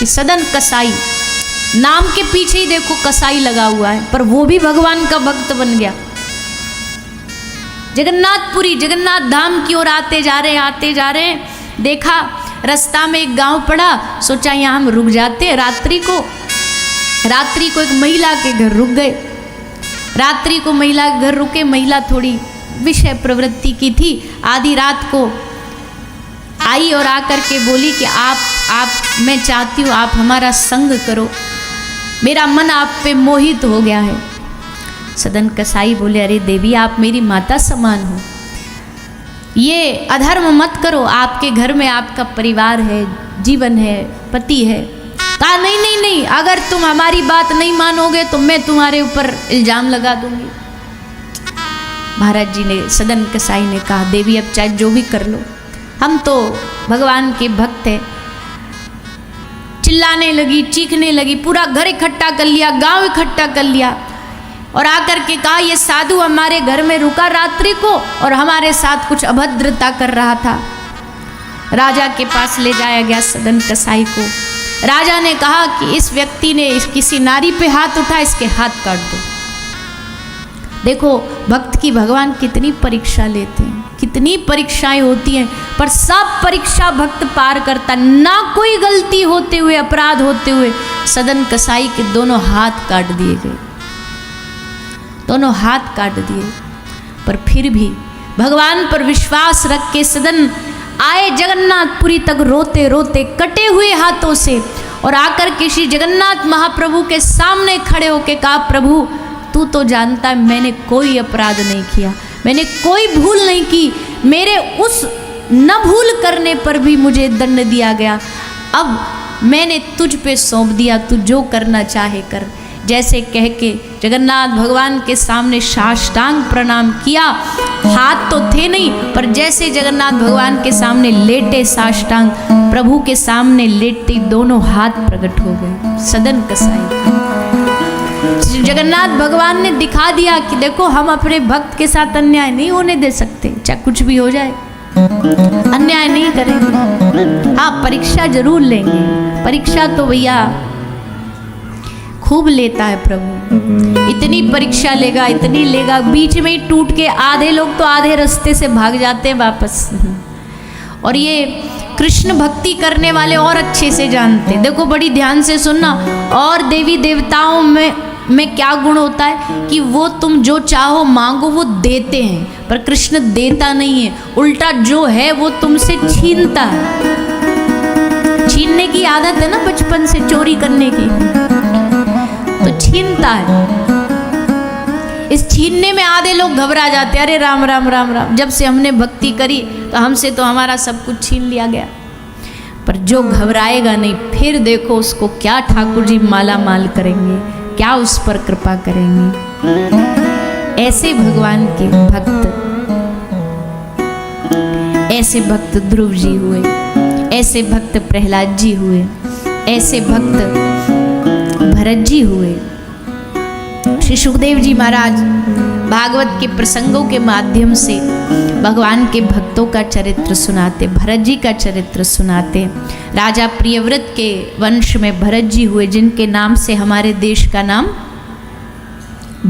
कि सदन कसाई, नाम के पीछे ही देखो कसाई लगा हुआ है, पर वो भी भगवान का भक्त बन गया। जगन्नाथपुरी, जगन्नाथ धाम की ओर आते जा रहे हैं, देखा रास्ता में एक गांव पड़ा, सोचा यहाँ हम रुक जाते हैं रात्रि को एक महिला के घर रुक गए। रात्रि को महिला के घर रुके। महिला थोड़ी विषय प्रवृत्ति की थी। आधी रात को आई और आकर के बोली कि आप मैं चाहती हूँ आप हमारा संग करो, मेरा मन आप पे मोहित हो गया है। सदन कसाई बोले, अरे देवी आप मेरी माता समान हो, ये अधर्म मत करो, आपके घर में आपका परिवार है, जीवन है, पति है। कहा नहीं, अगर तुम हमारी बात नहीं मानोगे तो मैं तुम्हारे ऊपर इल्जाम लगा दूंगी। महाराज जी ने, सदन कसाई ने कहा, देवी अब चाहे जो भी कर लो, हम तो भगवान के भक्त हैं। चिल्लाने लगी, चीखने लगी, पूरा घर इकट्ठा कर लिया, गांव इकट्ठा कर लिया और आकर के कहा, ये साधु हमारे घर में रुका रात्रि को और हमारे साथ कुछ अभद्रता कर रहा था। राजा के पास ले जाया गया सदन कसाई को। राजा ने कहा कि इस व्यक्ति ने किसी नारी पे हाथ उठा, इसके हाथ काट दो। देखो भक्त की भगवान कितनी परीक्षा लेते हैं, कितनी परीक्षाएं होती हैं, पर सब परीक्षा भक्त पार करता, ना कोई गलती होते हुए, अपराध होते हुए सदन कसाई के दोनों हाथ काट दिए गए, दोनों हाथ काट दिए। पर फिर भी भगवान पर विश्वास रख के सदन आए जगन्नाथपुरी तक रोते रोते कटे हुए हाथों से, और आकर के श्री जगन्नाथ महाप्रभु के सामने खड़े होके कहा, प्रभु तू तो जानता है मैंने कोई अपराध नहीं किया, मैंने कोई भूल नहीं की, मेरे उस न भूल करने पर भी मुझे दंड दिया गया, अब मैंने तुझ पे सौंप दिया, तू जो करना चाहे कर। जैसे कह के जगन्नाथ भगवान के सामने साष्टांग प्रणाम किया। हाथ तो थे नहीं, पर जैसे जगन्नाथ भगवान के सामने लेटे साष्टांग, प्रभु के सामने लेटते दोनों हाथ प्रकट हो गए सदन कसाई। जगन्नाथ भगवान ने दिखा दिया कि देखो हम अपने भक्त के साथ अन्याय नहीं होने दे सकते, चाहे कुछ भी हो जाए, अन्याय नहीं करेंगे। हाँ परीक्षा जरूर लेंगे, परीक्षा तो भैया खूब लेता है प्रभु, इतनी परीक्षा लेगा, इतनी लेगा, बीच में ही टूट के आधे लोग तो आधे रास्ते से भाग जाते हैं वापस। और ये कृष्ण भक्ति करने वाले और अच्छे से जानते, देखो बड़ी ध्यान से सुनना। और देवी देवताओं में क्या गुण होता है कि वो तुम जो चाहो मांगो वो देते हैं, पर कृष्ण देता नहीं है, उल्टा जो है वो तुमसे छीनता है। छीनने की आदत है ना बचपन से, चोरी करने की, तो छीनता है। इस छीनने में आधे लोग घबरा जाते, अरे राम राम राम राम, जब से हमने भक्ति करी तो हमसे तो हमारा सब कुछ छीन लिया गया। पर जो घबराएगा नहीं, फिर देखो उसको क्या ठाकुर जी माला माल करेंगे, क्या उस पर कृपा करेंगे। ऐसे भगवान के भक्त, ऐसे भक्त ध्रुव जी हुए, ऐसे भक्त प्रहलाद जी हुए, ऐसे भक्त भरत जी हुए। श्री सुखदेव जी महाराज भागवत के प्रसंगों के माध्यम से भगवान के भक्तों का चरित्र सुनाते, भरत जी का चरित्र सुनाते। राजा प्रियव्रत के वंश में भरत जी हुए, जिनके नाम से हमारे देश का नाम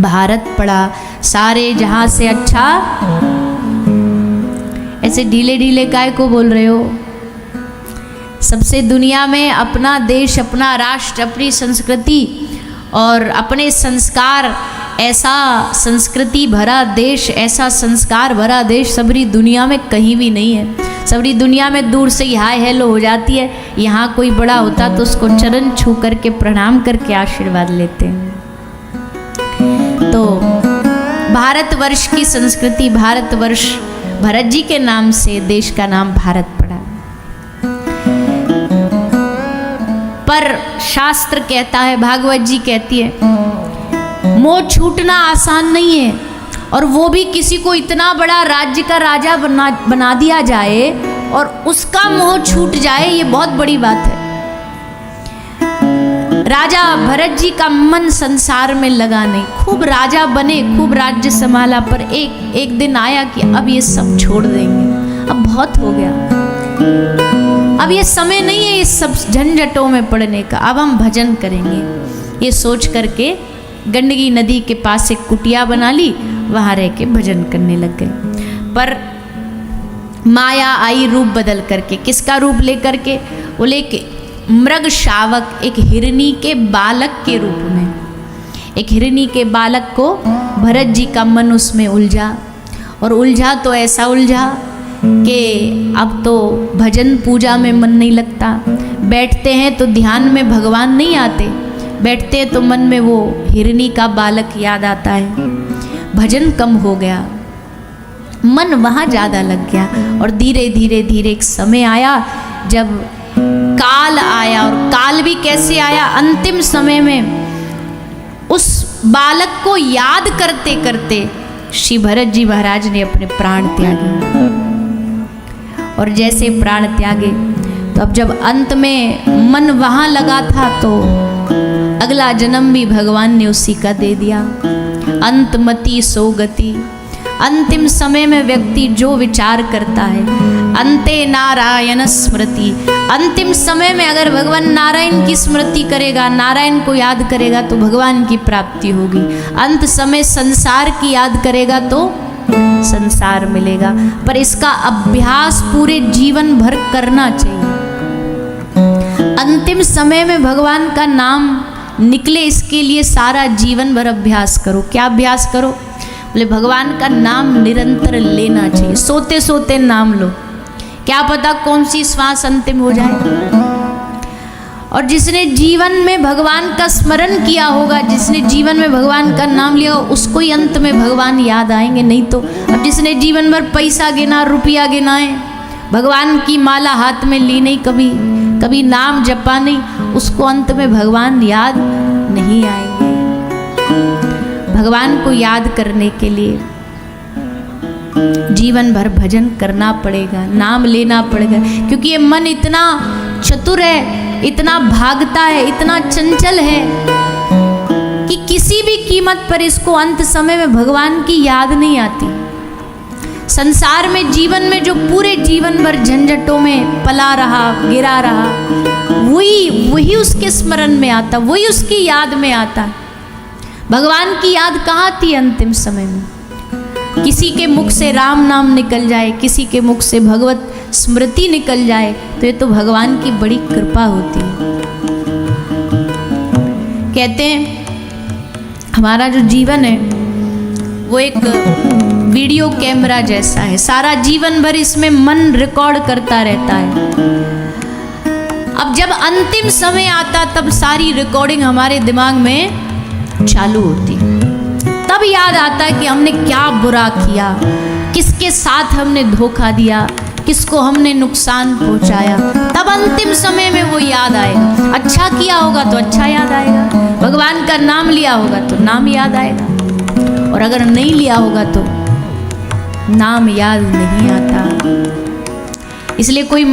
भारत पड़ा। सारे जहां से अच्छा, ऐसे ढीले ढीले काय को बोल रहे हो? सबसे दुनिया में अपना देश, अपना राष्ट्र, अपनी संस्कृति और अपने संस्कार, ऐसा संस्कृति भरा देश, ऐसा संस्कार भरा देश सबरी दुनिया में कहीं भी नहीं है। सबरी दुनिया में दूर से ही हाय हेलो हो जाती है, यहाँ कोई बड़ा होता तो उसको चरण छू करके प्रणाम करके आशीर्वाद लेते हैं। तो भारतवर्ष की संस्कृति, भारतवर्ष, भरत जी के नाम से देश का नाम भारत पड़ा। पर शास्त्र कहता है, भागवत जी कहती है, मोह छूटना आसान नहीं है, और वो भी किसी को इतना बड़ा राज्य का राजा बना दिया जाए और उसका मोह छूट जाए, ये बहुत बड़ी बात है। राजा भरत जी का मन संसार में लगा नहीं, खूब राजा बने, खूब राज्य संभाला, पर एक दिन आया कि अब ये सब छोड़ देंगे, अब बहुत हो गया। अब ये समय नहीं है इस सब झंझटों में पड़ने का, अब हम भजन करेंगे। ये सोच करके गंडकी नदी के पास एक कुटिया बना ली, वहाँ रह के भजन करने लग गए। पर माया आई रूप बदल करके। किसका रूप लेकर के? वो लेके मृग शावक, एक हिरनी के बालक के रूप में। एक हिरनी के बालक को भरत जी का मन उसमें उलझा, और उलझा तो ऐसा उलझा कि अब तो भजन पूजा में मन नहीं लगता। बैठते हैं तो ध्यान में भगवान नहीं आते, बैठते हैं तो मन में वो हिरनी का बालक याद आता है। भजन कम हो गया, मन वहाँ ज़्यादा लग गया। और धीरे धीरे धीरे एक समय आया जब काल आया। और काल भी कैसे आया? अंतिम समय में उस बालक को याद करते करते श्री भरत जी महाराज ने अपने प्राण त्यागे। और जैसे प्राण त्यागे तो अब जब अंत में मन वहाँ लगा था तो अगला जन्म भी भगवान ने उसी का दे दिया। अंतमति सो गति। अंतिम समय में व्यक्ति जो विचार करता है, अंते नारायण स्मृति। अंतिम समय में अगर भगवान नारायण की स्मृति करेगा, नारायण को याद करेगा तो भगवान की प्राप्ति होगी। अंत समय संसार की याद करेगा तो संसार मिलेगा। पर इसका अभ्यास पूरे जीवन भर करना चाहिए। अंतिम समय में भगवान का नाम निकले, इसके लिए सारा जीवन भर अभ्यास करो। क्या अभ्यास करो? बोले भगवान का नाम निरंतर लेना चाहिए। सोते सोते नाम लो, क्या पता कौन सी श्वास अंतिम हो जाए। और जिसने जीवन में भगवान का स्मरण किया होगा, जिसने जीवन में भगवान का नाम लिया होगा, उसको ही अंत में भगवान याद आएंगे। नहीं तो अब जिसने जीवन भर पैसा गिना, रुपया गिनाए, भगवान की माला हाथ में ली नहीं, कभी कभी नाम जपा नहीं, उसको अंत में भगवान याद नहीं आएंगे। भगवान को याद करने के लिए जीवन भर भजन करना पड़ेगा, नाम लेना पड़ेगा। क्योंकि ये मन इतना चतुर है, इतना भागता है, इतना चंचल है कि किसी भी कीमत पर इसको अंत समय में भगवान की याद नहीं आती। संसार में जीवन में जो पूरे जीवन भर झंझटों में पला रहा, गिरा रहा, वही उसके स्मरण में आता, वही उसकी याद में आता। भगवान की याद कहाँ थी अंतिम समय में? किसी के मुख से राम नाम निकल जाए, किसी के मुख से भगवत स्मृति निकल जाए तो ये तो भगवान की बड़ी कृपा होती है। कहते हैं हमारा जो जीवन है वो एक वीडियो कैमरा जैसा है। सारा जीवन भर इसमें मन रिकॉर्ड करता रहता है। अब जब अंतिम समय आता तब सारी रिकॉर्डिंग हमारे दिमाग में चालू होती, तब याद आता है कि हमने क्या बुरा किया, किसके साथ हमने धोखा दिया, किसको हमने नुकसान पहुंचाया। तब अंतिम समय में वो याद आएगा। अच्छा किया होगा तो अच्छा याद आएगा, भगवान का नाम लिया होगा तो नाम याद आएगा, और अगर नहीं लिया होगा तो नाम याद नहीं आता। इसलिए कोई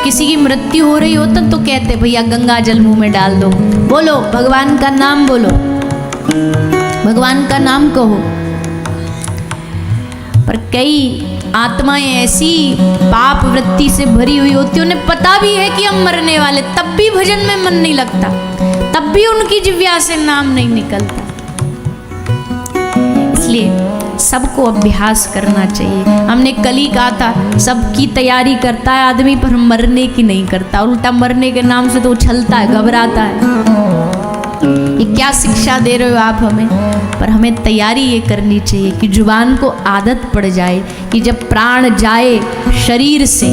किसी की मृत्यु हो रही होता तो कहते भैया गंगा जल मुंह में डाल दो, बोलो भगवान का नाम, बोलो भगवान का नाम कहो। पर कई आत्माएं ऐसी पाप वृत्ति से भरी हुई होती, उन्हें पता भी है कि हम मरने वाले, तब भी भजन में मन नहीं लगता, तब भी उनकी जिह्वा से नाम नहीं निकलता। इसलिए सबको अभ्यास करना चाहिए। हमने कल ही कहा था सबकी तैयारी करता है आदमी, पर मरने की नहीं करता। उल्टा मरने के नाम से तो उछलता है, घबराता है। ये क्या शिक्षा दे रहे हो आप हमें? पर हमें तैयारी ये करनी चाहिए कि जुबान को आदत पड़ जाए कि जब प्राण जाए शरीर से,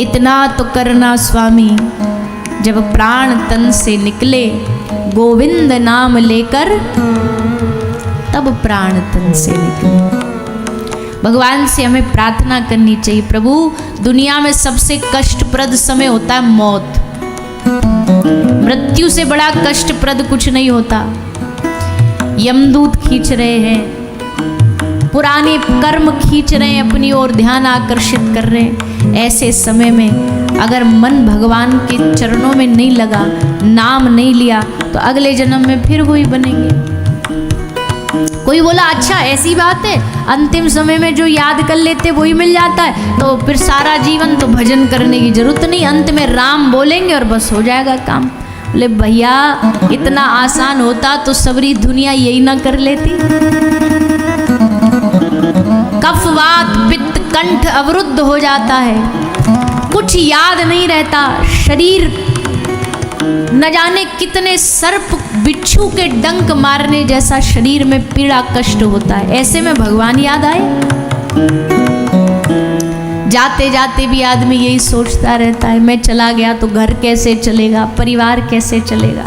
इतना तो करना स्वामी, जब प्राण तन से निकले गोविंद नाम लेकर, तब प्राण तन से निकले। भगवान से हमें प्रार्थना करनी चाहिए, प्रभु दुनिया में सबसे कष्टप्रद समय होता है मौत। मृत्यु से बड़ा कष्टप्रद कुछ नहीं होता। यमदूत खींच रहे हैं, पुराने कर्म खींच रहे हैं, अपनी ओर ध्यान आकर्षित कर रहे हैं। ऐसे समय में अगर मन भगवान के चरणों में नहीं लगा, नाम नहीं लिया, तो अगले जन्म में फिर वही बनेंगे। कोई बोला अच्छा ऐसी बात है, अंतिम समय में जो याद कर लेते वही मिल जाता है, तो फिर सारा जीवन तो भजन करने की जरूरत नहीं, अंत में राम बोलेंगे और बस हो जाएगा काम। बोले भैया इतना आसान होता तो सबरी दुनिया यही ना कर लेती। कफ वात पित्त कंठ अवरुद्ध हो जाता है, कुछ याद नहीं रहता, शरीर न जाने कितने सर्प बिच्छू के डंक मारने जैसा शरीर में पीड़ा कष्ट होता है। ऐसे में भगवान याद आए? जाते जाते भी आदमी यही सोचता रहता है, मैं चला गया तो घर कैसे चलेगा, परिवार कैसे चलेगा।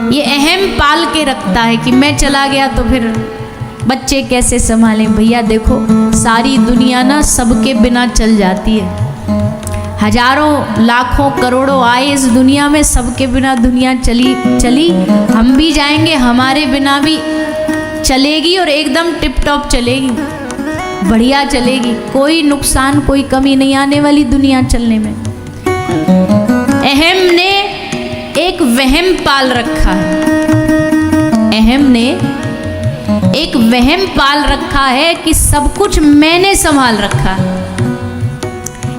ये अहम पाल के रखता है कि मैं चला गया तो फिर बच्चे कैसे संभालें। भैया देखो सारी दुनिया ना सबके बिना चल जाती है, हजारों लाखों करोड़ों आए इस दुनिया में, सबके बिना दुनिया चली हम भी जाएंगे, हमारे बिना भी चलेगी और एकदम टिप टॉप चलेगी, बढ़िया चलेगी, कोई नुकसान कोई कमी नहीं आने वाली दुनिया चलने में। अहम ने एक वहम पाल रखा है, अहम ने एक वहम पाल रखा है कि सब कुछ मैंने संभाल रखा है।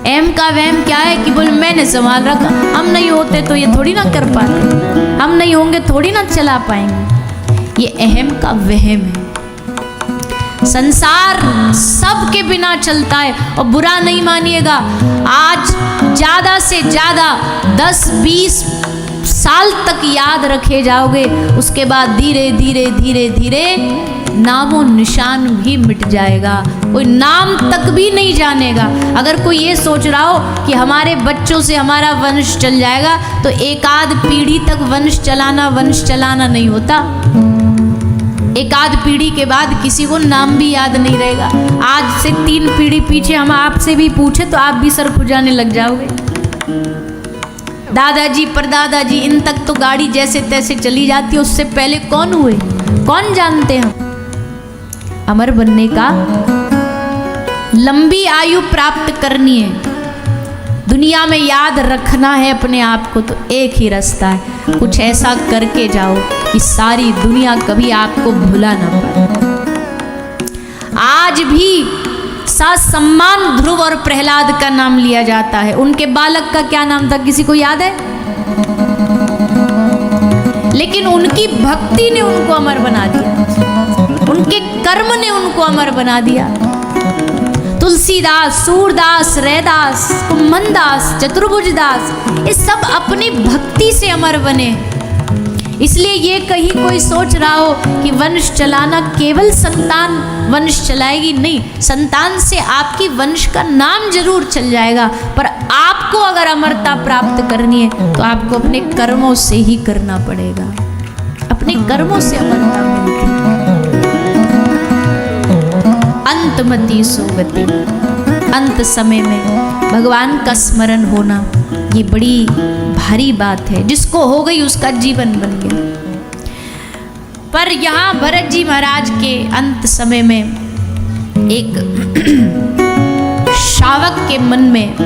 एम का वहम क्या है कि बोल मैंने संभाल रखा, हम नहीं होते तो ये थोड़ी ना कर पाते, हम नहीं होंगे थोड़ी ना चला पाएंगे। ये अहम का वहम है। संसार सबके बिना चलता है और बुरा नहीं मानिएगा, आज ज्यादा से ज्यादा 10-20 साल तक याद रखे जाओगे, उसके बाद धीरे धीरे धीरे धीरे नामो निशान भी मिट जाएगा, कोई नाम तक भी नहीं जानेगा। अगर कोई ये सोच रहा हो कि हमारे बच्चों से हमारा वंश चल जाएगा, तो एक आध पीढ़ी तक वंश चलाना नहीं होता। एक आध पीढ़ी के बाद किसी को नाम भी याद नहीं रहेगा। आज से 3 पीढ़ी पीछे हम आपसे भी पूछे तो आप भी सर खुजाने लग जाओगे। दादाजी परदादाजी इन तक तो गाड़ी जैसे तैसे चली जाती है, उससे पहले कौन हुए कौन जानते हैं। अमर बनने का, लंबी आयु प्राप्त करनी है, दुनिया में याद रखना है अपने आप को, तो एक ही रास्ता है, कुछ ऐसा करके जाओ कि सारी दुनिया कभी आपको भुला ना पाए। आज भी सम्मान ध्रुव और प्रहलाद का नाम लिया जाता है। उनके बालक का क्या नाम था, किसी को याद है? लेकिन उनकी भक्ति ने उनको अमर बना दिया, उनके कर्म ने उनको अमर बना दिया। तुलसीदास, सूरदास, रैदास, कुम्भनदास, चतुर्भुजदास, ये सब अपनी भक्ति से अमर बने। इसलिए ये कहीं कोई सोच रहा हो कि वंश चलाना केवल संतान वंश चलाएगी, नहीं, संतान से आपकी वंश का नाम जरूर चल जाएगा, पर आपको अगर अमरता प्राप्त करनी है तो आपको अपने कर्मों से ही करना पड़ेगा। अपने कर्मों से अमरता मिलती है। अंतमति सुगति, अंत समय में भगवान का स्मरण होना ये बड़ी भारी बात है। जिसको हो गई उसका जीवन बन गया। पर यहाँ भरत जी महाराज के अंत समय में एक शावक के मन में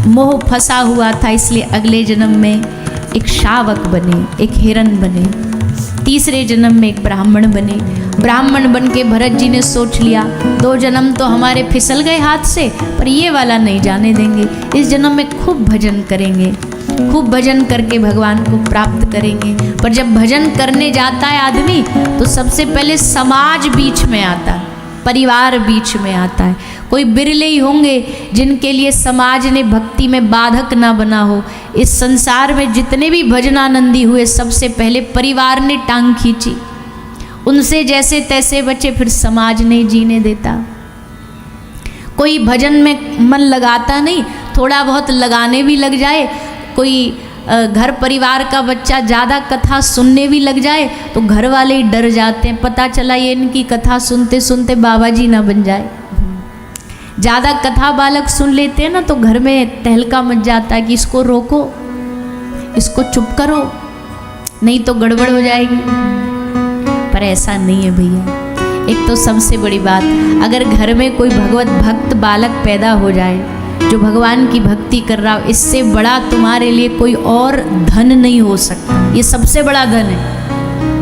मोह फंसा हुआ था, इसलिए अगले जन्म में एक शावक बने, एक हिरण बने। तीसरे जन्म में एक ब्राह्मण बने। ब्राह्मण बन के भरत जी ने सोच लिया 2 जन्म तो हमारे फिसल गए हाथ से, पर ये वाला नहीं जाने देंगे। इस जन्म में खूब भजन करेंगे, खूब भजन करके भगवान को प्राप्त करेंगे। पर जब भजन करने जाता है आदमी तो सबसे पहले समाज बीच में आता है, परिवार बीच में आता है। कोई बिरले ही होंगे जिनके लिए समाज ने भक्ति में बाधक ना बना हो। इस संसार में जितने भी भजनानंदी हुए सबसे पहले परिवार ने टांग खींची, उनसे जैसे तैसे बचे, फिर समाज नहीं जीने देता। कोई भजन में मन लगाता नहीं, थोड़ा बहुत लगाने भी लग जाए, कोई घर परिवार का बच्चा ज़्यादा कथा सुनने भी लग जाए तो घर वाले ही डर जाते हैं, पता चला ये इनकी कथा सुनते सुनते बाबा जी ना बन जाए। ज़्यादा कथा बालक सुन लेते हैं ना तो घर में तहलका मच जाता है कि इसको रोको, इसको चुप करो, नहीं तो गड़बड़ हो जाएगी। पर ऐसा नहीं है भैया। एक तो सबसे बड़ी बात, अगर घर में कोई भगवत भक्त बालक पैदा हो जाए जो भगवान की भक्ति कर रहा हो, इससे बड़ा तुम्हारे लिए कोई और धन नहीं हो सकता। ये सबसे बड़ा धन है।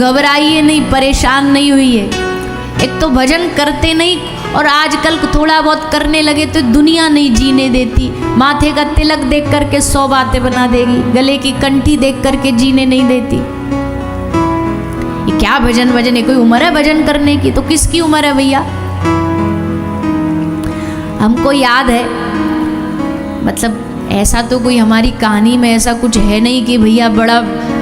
घबराइए नहीं, परेशान नहीं हुई है। एक तो भजन करते नहीं, और आजकल थोड़ा बहुत करने लगे तो दुनिया नहीं जीने देती। माथे का तिलक देख करके 100 बातें बना देगी, गले की कंठी देख करके जीने नहीं देती। ये क्या भजन भजन है? कोई उम्र है भजन करने की? तो किसकी उम्र है भैया? हमको याद है, मतलब ऐसा तो कोई हमारी कहानी में ऐसा कुछ है नहीं कि भैया बड़ा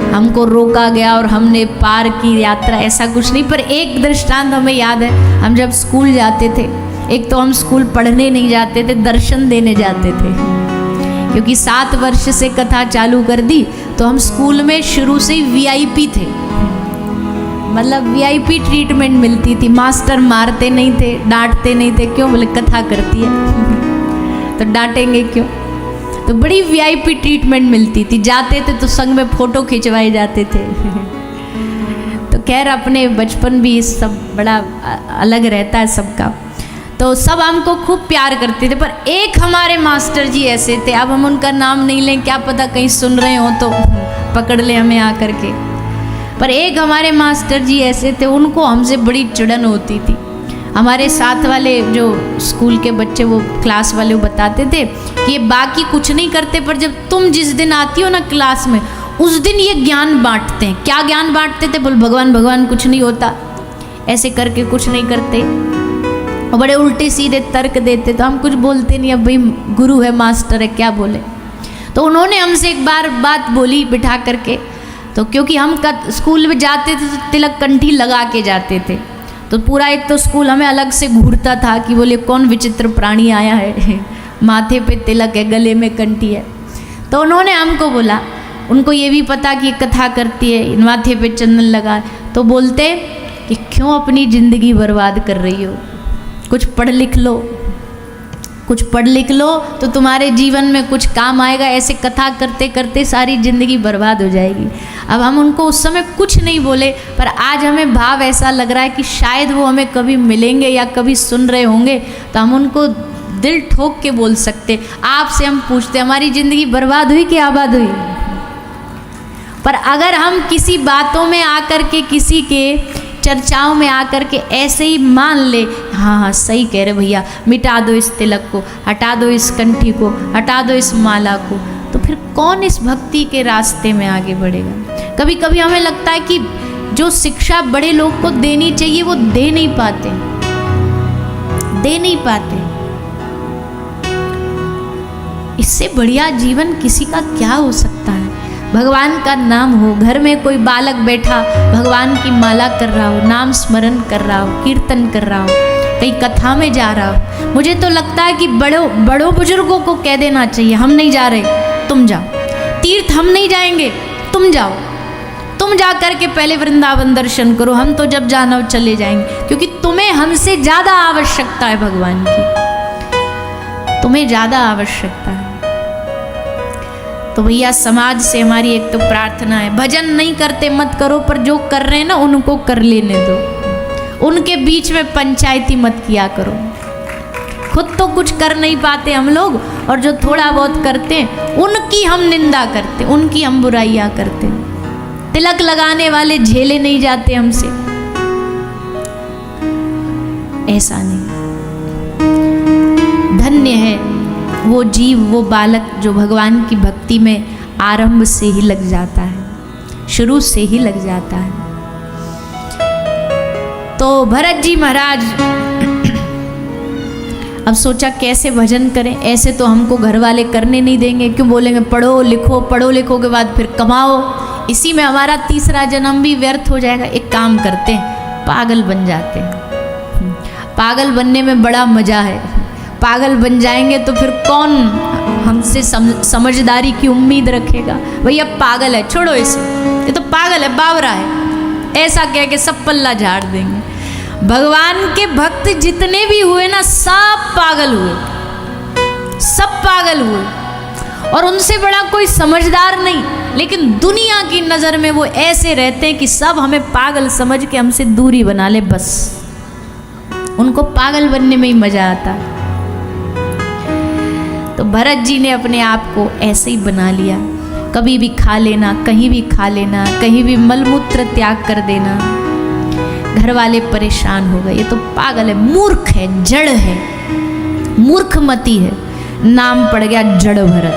हमको रोका गया और हमने पार की यात्रा, ऐसा कुछ नहीं। पर एक दृष्टांत हमें याद है, हम जब स्कूल जाते थे, एक तो हम स्कूल पढ़ने नहीं जाते थे, दर्शन देने जाते थे, क्योंकि 7 वर्ष से कथा चालू कर दी तो हम स्कूल में शुरू से ही वीआईपी थे, मतलब वीआईपी ट्रीटमेंट मिलती थी। मास्टर मारते नहीं थे, डांटते नहीं थे, क्यों? बोले कथा करती है तो डांटेंगे क्यों? तो बड़ी वीआईपी ट्रीटमेंट मिलती थी। जाते थे तो संग में फोटो खिंचवाए जाते थे। तो खैर अपने बचपन भी सब बड़ा अलग रहता है सबका। तो सब हमको खूब प्यार करते थे, पर एक हमारे मास्टर जी ऐसे थे, अब हम उनका नाम नहीं लें, क्या पता कहीं सुन रहे हो तो पकड़ ले हमें आकर के। पर एक हमारे मास्टर जी ऐसे थे, उनको हमसे बड़ी चिड़न होती थी। हमारे साथ वाले जो स्कूल के बच्चे, वो क्लास वाले, वो बताते थे कि ये बाकी कुछ नहीं करते, पर जब तुम जिस दिन आती हो ना क्लास में, उस दिन ये ज्ञान बांटते हैं। क्या ज्ञान बांटते थे? बोल भगवान भगवान कुछ नहीं होता, ऐसे करके कुछ नहीं करते, और बड़े उल्टे सीधे तर्क देते। तो हम कुछ बोलते नहीं, अब भाई गुरु है, मास्टर है, क्या बोले। तो उन्होंने हमसे एक बार बात बोली बिठा करके, तो क्योंकि हम स्कूल में जाते थे तो तिलक कंठी लगा के जाते थे, तो पूरा एक तो स्कूल हमें अलग से घूरता था कि बोले कौन विचित्र प्राणी आया है, माथे पे तिलक है, गले में कंठी है। तो उन्होंने हमको बोला, उनको ये भी पता कि कथा करती है, माथे पे चंदन लगा, तो बोलते कि क्यों अपनी ज़िंदगी बर्बाद कर रही हो, कुछ पढ़ लिख लो, कुछ पढ़ लिख लो तो तुम्हारे जीवन में कुछ काम आएगा, ऐसे कथा करते करते सारी ज़िंदगी बर्बाद हो जाएगी। अब हम उनको उस समय कुछ नहीं बोले, पर आज हमें भाव ऐसा लग रहा है कि शायद वो हमें कभी मिलेंगे या कभी सुन रहे होंगे, तो हम उनको दिल ठोक के बोल सकते। आपसे हम पूछते, हमारी ज़िंदगी बर्बाद हुई कि आबाद हुई? पर अगर हम किसी बातों में आकर के, किसी के चर्चाओं में आकर के ऐसे ही मान ले, हाँ हाँ सही कह रहे भैया, मिटा दो इस तिलक को, हटा दो इस कंठी को, हटा दो इस माला को, तो फिर कौन इस भक्ति के रास्ते में आगे बढ़ेगा? कभी कभी हमें लगता है कि जो शिक्षा बड़े लोग को देनी चाहिए वो दे नहीं पाते, दे नहीं पाते। इससे बढ़िया जीवन किसी का क्या हो सकता है? भगवान का नाम हो, घर में कोई बालक बैठा भगवान की माला कर रहा हो, नाम स्मरण कर रहा हो, कीर्तन कर रहा हो, कहीं कथा में जा रहा हो। मुझे तो लगता है कि बड़ों बुजुर्गों को कह देना चाहिए, हम नहीं जा रहे, तुम जाओ। तीर्थ हम नहीं जाएंगे, तुम जाओ, तुम जा करके पहले वृंदावन दर्शन करो, हम तो जब जाना हो चले जाएंगे, क्योंकि तुम्हें हमसे ज़्यादा आवश्यकता है भगवान की, तुम्हें ज़्यादा आवश्यकता है। तो भैया समाज से हमारी एक तो प्रार्थना है, भजन नहीं करते मत करो, पर जो कर रहे हैं ना उनको कर लेने दो, उनके बीच में पंचायती मत किया करो। खुद तो कुछ कर नहीं पाते हम लोग, और जो थोड़ा बहुत करते हैं उनकी हम निंदा करते, उनकी हम बुराइयां करते। तिलक लगाने वाले झेले नहीं जाते हमसे, ऐसा नहीं। धन्य है वो जीव, वो बालक जो भगवान की भक्ति में आरंभ से ही लग जाता है, शुरू से ही लग जाता है। तो भरत जी महाराज अब सोचा कैसे भजन करें, ऐसे तो हमको घर वाले करने नहीं देंगे, क्यों बोलेंगे पढ़ो लिखो, पढ़ो लिखो के बाद फिर कमाओ, इसी में हमारा तीसरा जन्म भी व्यर्थ हो जाएगा। एक काम करते हैं, पागल बन जाते हैं। पागल बनने में बड़ा मजा है, पागल बन जाएंगे तो फिर कौन हमसे समझदारी की उम्मीद रखेगा? भैया पागल है, छोड़ो इसे, ये तो पागल है, बावरा है, ऐसा कह के सब पल्ला झाड़ देंगे। भगवान के भक्त जितने भी हुए ना, सब पागल हुए, सब पागल हुए, और उनसे बड़ा कोई समझदार नहीं। लेकिन दुनिया की नज़र में वो ऐसे रहते हैं कि सब हमें पागल समझ के हमसे दूरी बना ले, बस उनको पागल बनने में ही मजा आता है। तो भरत जी ने अपने आप को ऐसे ही बना लिया कभी भी खा लेना, कहीं भी खा लेना, कहीं भी मलमूत्र त्याग कर देना। घर वाले परेशान हो गए, ये तो पागल है, मूर्ख है, जड़ है, मूर्खमती है। नाम पड़ गया जड़ भरत।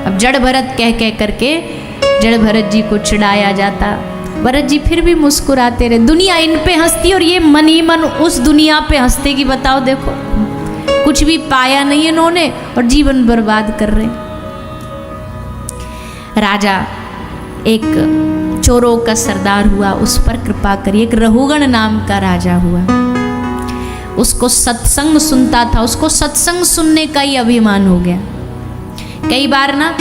अब जड़ भरत कह कह करके जड़ भरत जी को चिढ़ाया जाता। भरत जी फिर भी मुस्कुराते रहे। दुनिया इन पे हंसती और ये मन ही मन उस दुनिया पे हंसते कि बताओ देखो, कुछ भी पाया नहीं इन्होंने और जीवन बर्बाद कर रहे। राजा एक चोरों का सरदार हुआ, उस पर कृपा करिए। एक रहुगण नाम का राजा हुआ, उसको सत्संग सुनता था, उसको सत्संग सुनने का ही अभिमान हो गया। कई बार ना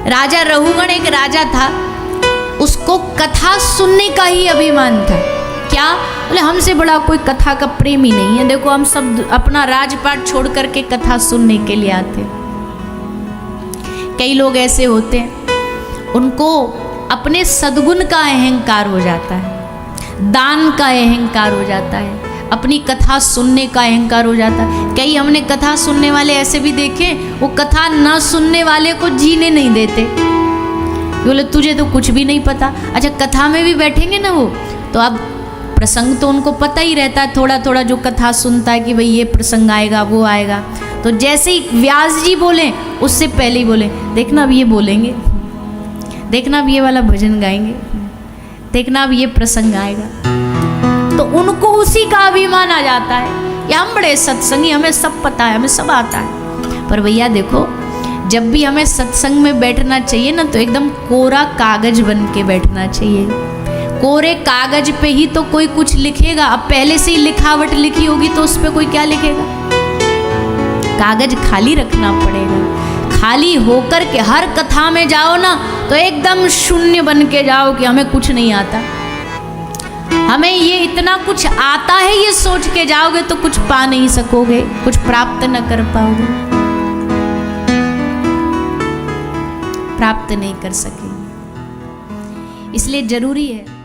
राजा रहुगण एक राजा था, उसको कथा सुनने का ही अभिमान था। क्या बोले, हमसे बड़ा कोई कथा का प्रेमी नहीं है। देखो हम सब अपना राजपाट छोड़ करके कथा सुनने के लिए आते। कई लोग ऐसे होते हैं, उनको अपने सद्गुण का अहंकार हो जाता है, दान का अहंकार हो जाता है, अपनी कथा सुनने का अहंकार हो जाता है। कई हमने कथा सुनने वाले ऐसे भी देखे, वो कथा ना सुनने वाले को जीने नहीं देते। बोले तुझे तो कुछ भी नहीं पता। अच्छा, कथा में भी बैठेंगे ना वो, तो अब प्रसंग तो उनको पता ही रहता है, थोड़ा थोड़ा जो कथा सुनता है कि भाई ये प्रसंग आएगा, वो आएगा। तो जैसे ही व्यास जी बोले, उससे पहले ही बोले, देखना अब ये बोलेंगे, देखना अब ये वाला भजन गाएंगे, देखना अब ये प्रसंग आएगा। तो उनको उसी का अभिमान आ जाता है, या हम बड़े सत्संगी, हमें सब पता है, हमें सब आता है। पर भैया देखो, जब भी हमें सत्संग में बैठना चाहिए ना, तो एकदम कोरा कागज बन के बैठना चाहिए। कोरे कागज पे ही तो कोई कुछ लिखेगा। अब पहले से ही लिखावट लिखी होगी तो उस पर कोई क्या लिखेगा। कागज खाली रखना पड़ेगा। खाली होकर के हर कथा में जाओ ना, तो एकदम शून्य बन के जाओ कि हमें कुछ नहीं आता। हमें ये इतना कुछ आता है, ये सोच के जाओगे तो कुछ पा नहीं सकोगे, कुछ प्राप्त न कर पाओगे, प्राप्त नहीं कर सकेंगे। इसलिए जरूरी है